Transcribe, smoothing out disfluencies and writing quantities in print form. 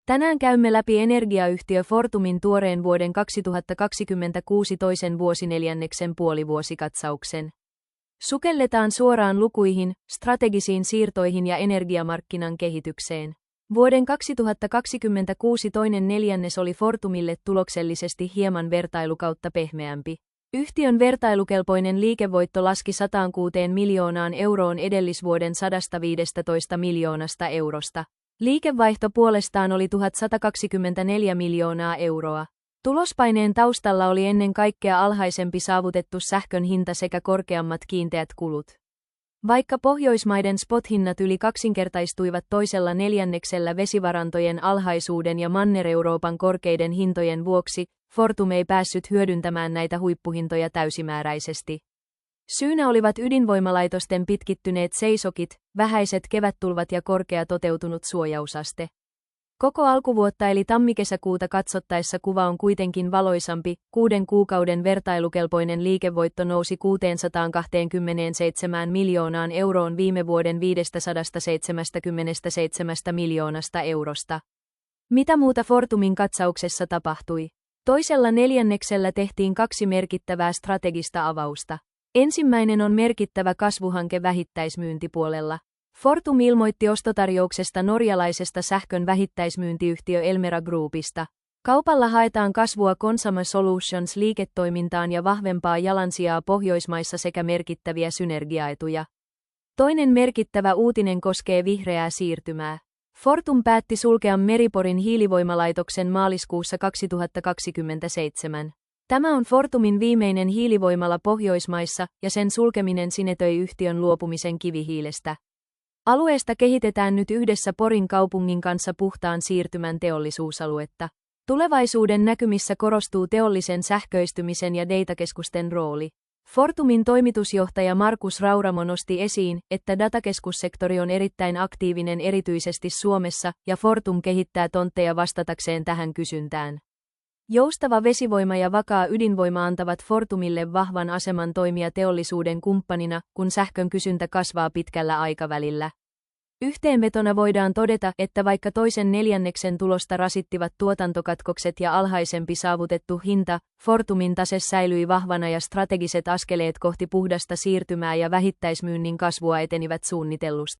Tänään käymme läpi energiayhtiö Fortumin tuoreen vuoden 2026 toisen vuosineljänneksen puolivuosikatsauksen. Sukelletaan suoraan lukuihin, strategisiin siirtoihin ja energiamarkkinan kehitykseen. Vuoden 2026 toinen neljännes oli Fortumille tuloksellisesti hieman vertailukautta pehmeämpi. Yhtiön vertailukelpoinen liikevoitto laski 106 miljoonaan euroon edellisvuoden 115 miljoonasta eurosta. Liikevaihto puolestaan oli 1124 miljoonaa euroa. Tulospaineen taustalla oli ennen kaikkea alhaisempi saavutettu sähkön hinta sekä korkeammat kiinteät kulut. Vaikka Pohjoismaiden spot-hinnat yli kaksinkertaistuivat toisella neljänneksellä vesivarantojen alhaisuuden ja Manner-Euroopan korkeiden hintojen vuoksi, Fortum ei päässyt hyödyntämään näitä huippuhintoja täysimääräisesti. Syynä olivat ydinvoimalaitosten pitkittyneet seisokit, vähäiset kevättulvat ja korkea toteutunut suojausaste. Koko alkuvuotta eli tammikesäkuuta katsottaessa kuva on kuitenkin valoisampi, 6 kuukauden vertailukelpoinen liikevoitto nousi 627 miljoonaan euroon viime vuoden 577 miljoonasta eurosta. Mitä muuta Fortumin katsauksessa tapahtui? Toisella neljänneksellä tehtiin 2 merkittävää strategista avausta. Ensimmäinen on merkittävä kasvuhanke vähittäismyyntipuolella. Fortum ilmoitti ostotarjouksesta norjalaisesta sähkön vähittäismyyntiyhtiö Elmera Groupista. Kaupalla haetaan kasvua Consumer Solutions-liiketoimintaan ja vahvempaa jalansijaa Pohjoismaissa sekä merkittäviä synergiaetuja. Toinen merkittävä uutinen koskee vihreää siirtymää. Fortum päätti sulkea Meri-Porin hiilivoimalaitoksen maaliskuussa 2027. Tämä on Fortumin viimeinen hiilivoimala Pohjoismaissa, ja sen sulkeminen sinetöi yhtiön luopumisen kivihiilestä. Alueesta kehitetään nyt yhdessä Porin kaupungin kanssa puhtaan siirtymän teollisuusaluetta. Tulevaisuuden näkymissä korostuu teollisen sähköistymisen ja datakeskusten rooli. Fortumin toimitusjohtaja Markus Rauramo nosti esiin, että datakeskussektori on erittäin aktiivinen erityisesti Suomessa, ja Fortum kehittää tontteja vastatakseen tähän kysyntään. Joustava vesivoima ja vakaa ydinvoima antavat Fortumille vahvan aseman toimia teollisuuden kumppanina, kun sähkön kysyntä kasvaa pitkällä aikavälillä. Yhteenvetona voidaan todeta, että vaikka toisen neljänneksen tulosta rasittivat tuotantokatkokset ja alhaisempi saavutettu hinta, Fortumin tase säilyi vahvana ja strategiset askeleet kohti puhdasta siirtymää ja vähittäismyynnin kasvua etenivät suunnitellusti.